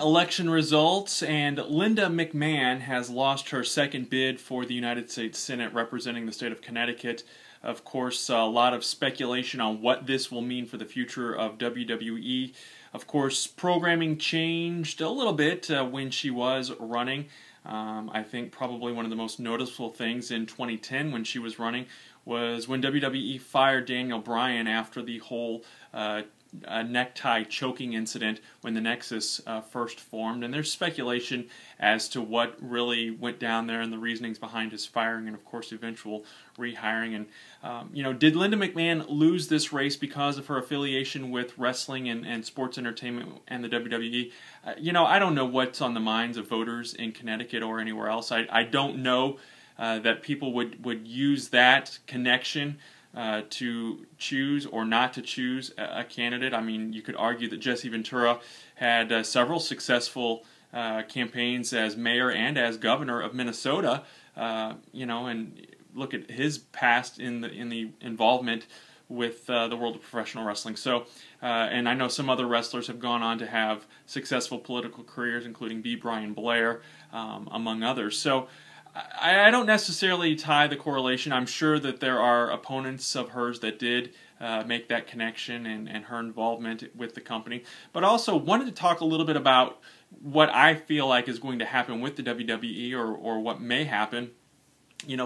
election results, and Linda McMahon has lost her second bid for the United States Senate representing the state of Connecticut. Of course, a lot of speculation on what this will mean for the future of WWE. Of course, programming changed a little bit when she was running. I think probably one of the most noticeable things in 2010 when she was running was when WWE fired Daniel Bryan after the whole necktie choking incident when the Nexus first formed. And there's speculation as to what really went down there and the reasonings behind his firing and, of course, eventual rehiring. And, did Linda McMahon lose this race because of her affiliation with wrestling and sports entertainment and the WWE? I don't know what's on the minds of voters in Connecticut or anywhere else. I don't know that people would use that connection to choose or not to choose a candidate. I mean, you could argue that Jesse Ventura had several successful campaigns as mayor and as governor of Minnesota, and look at his past in the involvement with the world of professional wrestling. So, and I know some other wrestlers have gone on to have successful political careers, including B. Brian Blair, among others. So, I don't necessarily tie the correlation. I'm sure that there are opponents of hers that did make that connection and her involvement with the company. But also wanted to talk a little bit about what I feel like is going to happen with the WWE or what may happen.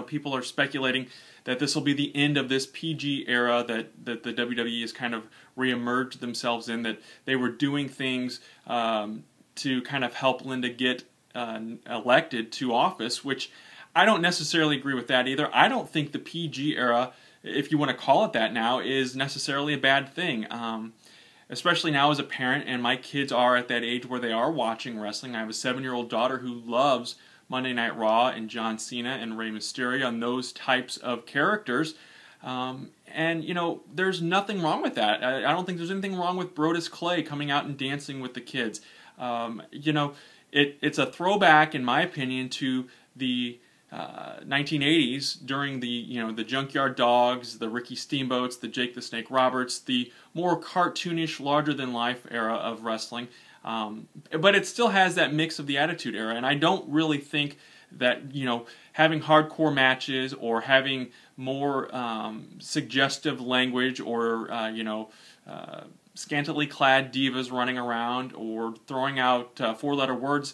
People are speculating that this will be the end of this PG era that the WWE has kind of reemerged themselves in, that they were doing things to kind of help Linda get elected to office, which I don't necessarily agree with that either. I don't think the PG era, if you want to call it that now, is necessarily a bad thing. Especially now as a parent, and my kids are at that age where they are watching wrestling. I have a 7-year-old daughter who loves Monday Night Raw and John Cena and Rey Mysterio and those types of characters. There's nothing wrong with that. I don't think there's anything wrong with Brodus Clay coming out and dancing with the kids. It's a throwback, in my opinion, to the 1980s during the Junkyard Dogs, the Ricky Steamboats, the Jake the Snake Roberts, the more cartoonish, larger-than-life era of wrestling. But it still has that mix of the Attitude Era, and I don't really think that having hardcore matches or having more suggestive language or scantily clad divas running around or throwing out four-letter words,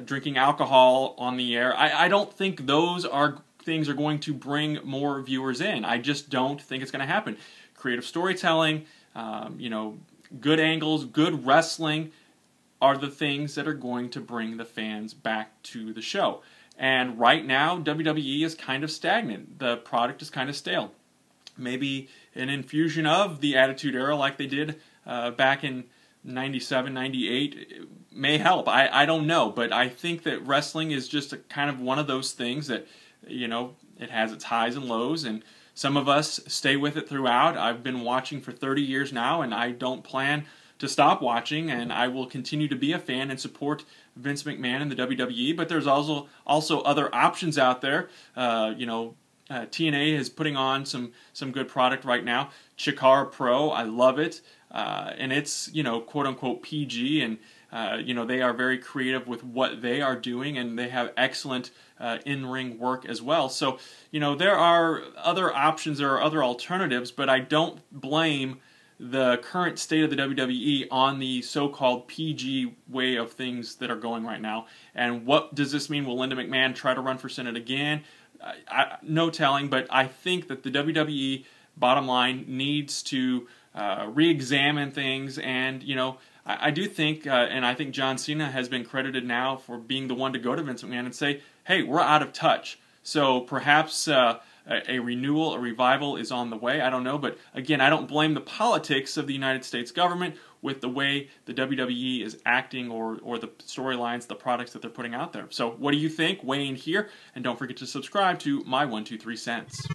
drinking alcohol on the air. I don't think those things are going to bring more viewers in. I just don't think it's going to happen. Creative storytelling, good angles, good wrestling are the things that are going to bring the fans back to the show. And right now, WWE is kind of stagnant. The product is kind of stale. Maybe an infusion of the Attitude Era like they did back in 97, 98 may help. I don't know, but I think that wrestling is just kind of one of those things that, it has its highs and lows, and some of us stay with it throughout. I've been watching for 30 years now, and I don't plan to stop watching, and I will continue to be a fan and support Vince McMahon and the WWE, but there's also other options out there. TNA is putting on some good product right now. Chikara Pro, I love it. And it's, quote-unquote PG, and, they are very creative with what they are doing, and they have excellent in-ring work as well. So, there are other options, there are other alternatives, but I don't blame the current state of the WWE on the so-called PG way of things that are going right now. And what does this mean? Will Linda McMahon try to run for Senate again? No telling, but I think that the WWE, bottom line, needs to re-examine things, and I do think, and I think John Cena has been credited now for being the one to go to Vince McMahon and say, hey, we're out of touch. So perhaps a renewal, a revival is on the way. I don't know, but again, I don't blame the politics of the United States government with the way the WWE is acting or the storylines, the products that they're putting out there. So what do you think? Weigh in here, and don't forget to subscribe to my 1, 2, 3 cents.